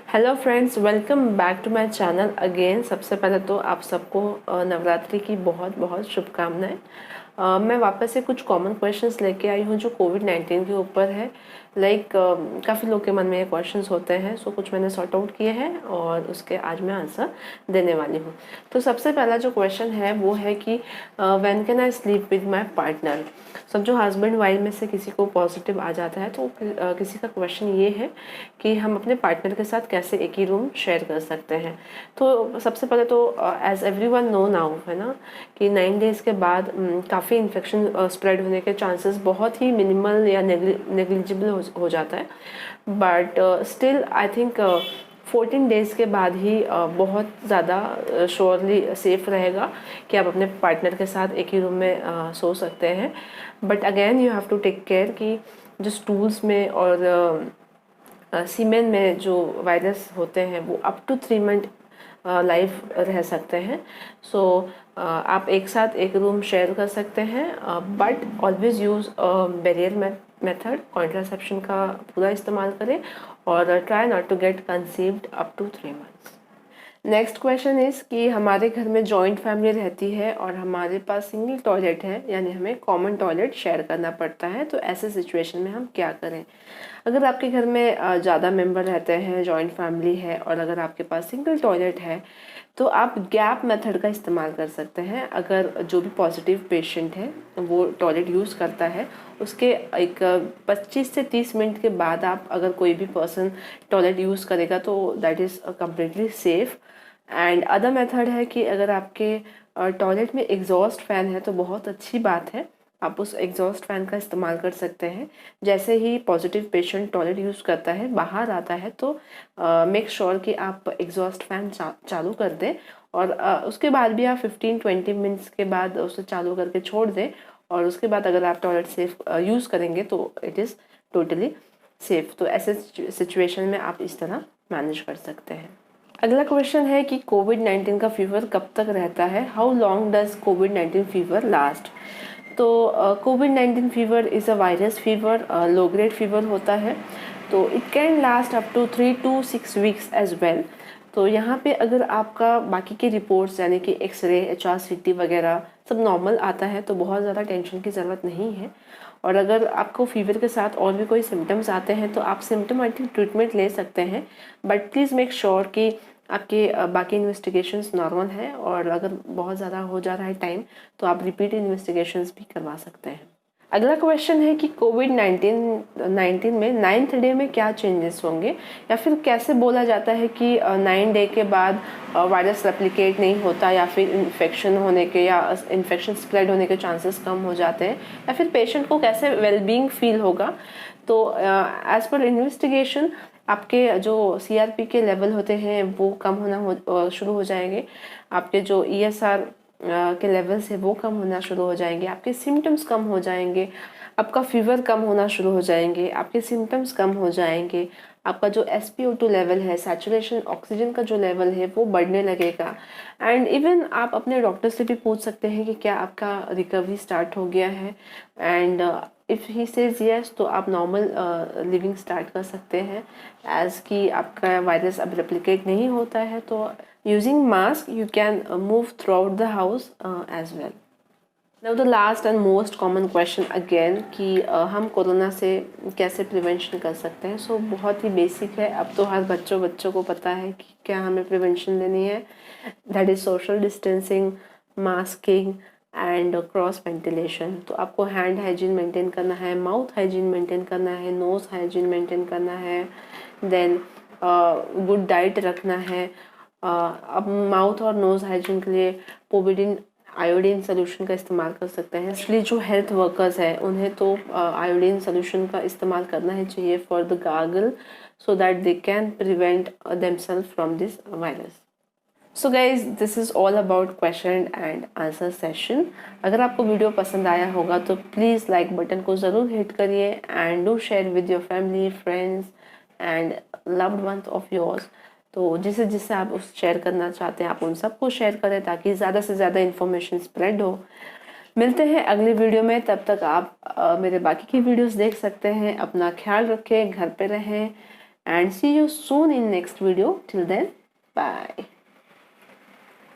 Hello friends, welcome back to my channel again. सबसे पहले तो आप सबको नवरात्रि की बहुत बहुत शुभकामनाएं। मैं वापस से कुछ कॉमन क्वेश्चंस लेके आई हूँ जो कोविड-19 के ऊपर है। काफ़ी लोग के मन में ये क्वेश्चंस होते हैं, सो कुछ मैंने सॉर्ट आउट किए हैं और उसके आज मैं आंसर देने वाली हूँ। तो सबसे पहला जो क्वेश्चन है वो है कि when can I sleep with my partner. सब जो हस्बैंड वाइफ में से किसी को पॉजिटिव आ जाता है तो किसी का क्वेश्चन ये है कि हम अपने पार्टनर के साथ कैसे एक ही रूम शेयर कर सकते हैं। तो सबसे पहले तो एज एवरीवन नो नाउ है ना कि 9 डेज़ के बाद काफ़ी इन्फेक्शन स्प्रेड होने के चांसेस बहुत ही मिनिमल या नेग्लिजिबल हो जाता है। But still I think 14 days के बाद ही बहुत ज़्यादा श्योरली सेफ रहेगा कि आप अपने पार्टनर के साथ एक ही रूम में सो सकते हैं। But again you have to take care कि जो स्टूल्स में और सीमेन में जो वायरस होते हैं वो अप टू 3 मंथ लाइफ रह सकते हैं। सो आप एक साथ एक रूम शेयर कर सकते हैं, but always use barrier method, contraception का पूरा इस्तेमाल करें और try not to get conceived up to 3 months. Next question is कि हमारे घर में जॉइंट फैमिली रहती है और हमारे पास सिंगल टॉयलेट है, यानी हमें कॉमन टॉयलेट शेयर करना पड़ता है। तो ऐसे सिचुएशन में हम क्या करें। अगर आपके घर में ज़्यादा मेंबर रहते हैं, जॉइंट फैमिली है और अगर आपके पास सिंगल टॉयलेट है तो आप गैप मेथड का इस्तेमाल कर सकते हैं। अगर जो भी पॉजिटिव पेशेंट है वो टॉयलेट यूज़ करता है, उसके एक 25 से 30 मिनट के बाद आप अगर कोई भी पर्सन टॉयलेट यूज़ करेगा तो that is completely safe. And other method है कि अगर आपके टॉयलेट में एग्जॉस्ट फैन है तो बहुत अच्छी बात है, आप उस एग्जॉस्ट फैन का इस्तेमाल कर सकते हैं। जैसे ही पॉजिटिव पेशेंट टॉयलेट यूज़ करता है, बाहर आता है, तो मेक श्योर कि आप एग्जॉस्ट फैन चालू कर दें और उसके बाद भी आप 15-20 मिनट्स के बाद उसे चालू करके छोड़ दें। और उसके बाद अगर आप टॉयलेट सेफ यूज़ करेंगे तो इट इज़ टोटली सेफ। तो ऐसे सिचुएशन में आप इस तरह मैनेज कर सकते हैं। अगला क्वेश्चन है कि कोविड-19 का फीवर कब तक रहता है। हाउ लॉन्ग डज कोविड-19 फीवर लास्ट। तो कोविड-19 fever is a virus fever, low grade fever होता है, तो it can last up to 3 to 6 weeks as well. तो यहाँ पे अगर आपका बाकी के रिपोर्ट्स यानी कि एक्सरे, HRCT वगैरह सब नॉर्मल आता है तो बहुत ज़्यादा टेंशन की ज़रूरत नहीं है। और अगर आपको फीवर के साथ और भी कोई सिम्टम्स आते हैं तो आप सिम्टोमेटिक ट्रीटमेंट ले सकते हैं, बट प्लीज़ मेक श्योर कि आपके बाकी इन्वेस्टिगेशंस नॉर्मल है। और अगर बहुत ज़्यादा हो जा रहा है टाइम तो आप रिपीट इन्वेस्टिगेशंस भी करवा सकते हैं। अगला क्वेश्चन है कि कोविड-19 में 9th डे में क्या चेंजेस होंगे, या फिर कैसे बोला जाता है कि 9 डे के बाद वायरस रेप्लिकेट नहीं होता, या फिर इन्फेक्शन होने के या इन्फेक्शन स्प्रेड होने के चांसेस कम हो जाते हैं, या फिर पेशेंट को कैसे वेलबींग फील होगा। तो एज पर इन्वेस्टिगेशन आपके जो CRP के लेवल होते हैं वो कम होना शुरू हो जाएंगे, आपके जो ESR के लेवल्स है वो कम होना शुरू हो जाएंगे, आपके सिम्टम्स कम हो जाएंगे, आपका फीवर कम होना शुरू हो जाएंगे, आपके सिम्टम्स कम हो जाएंगे, आपका जो SpO2 लेवल है, सैचुरेशन ऑक्सीजन का जो लेवल है वो बढ़ने लगेगा। एंड इवन आप अपने डॉक्टर से भी पूछ सकते हैं कि क्या आपका रिकवरी स्टार्ट हो गया है। And if he says yes तो आप नॉर्मल लिविंग स्टार्ट कर सकते हैं, एज कि आपका वायरस अब रेप्लिकेट नहीं होता है। तो using mask you can move throughout the house as well. Now the last and most common question again कि हम कोरोना से कैसे प्रिवेंशन कर सकते हैं। सो बहुत ही बेसिक है, अब तो हर बच्चों को पता है कि क्या हमें प्रिवेंशन लेनी है। That is social distancing, masking and cross ventilation. तो आपको हैंड हाइजीन मेंटेन करना है, माउथ हाइजीन मेंटेन करना है, नोज़ हाइजीन मेंटेन करना है, देन गुड डाइट रखना है। अब माउथ और नोज़ हाइजीन के लिए पोविडिन आयोडीन सोल्यूशन का इस्तेमाल कर सकते हैं। इसलिए जो हेल्थ वर्कर्स हैं उन्हें तो आयोडीन सोल्यूशन का इस्तेमाल करना ही चाहिए for the gargle, so that they can prevent themself from this virus. So guys, this is all about question and answer session. अगर आपको वीडियो पसंद आया होगा तो प्लीज़ लाइक बटन को ज़रूर हिट करिए and do share with your family, friends and loved ones of yours. तो जिसे जिससे आप उस शेयर करना चाहते हैं आप उन सबको शेयर करें ताकि ज़्यादा से ज़्यादा इन्फॉर्मेशन स्प्रेड हो। मिलते हैं अगली वीडियो में, तब तक आप मेरे बाकी की वीडियोस देख सकते हैं। अपना ख्याल रखें, घर पे रहें and see you soon in next video. Till then, bye.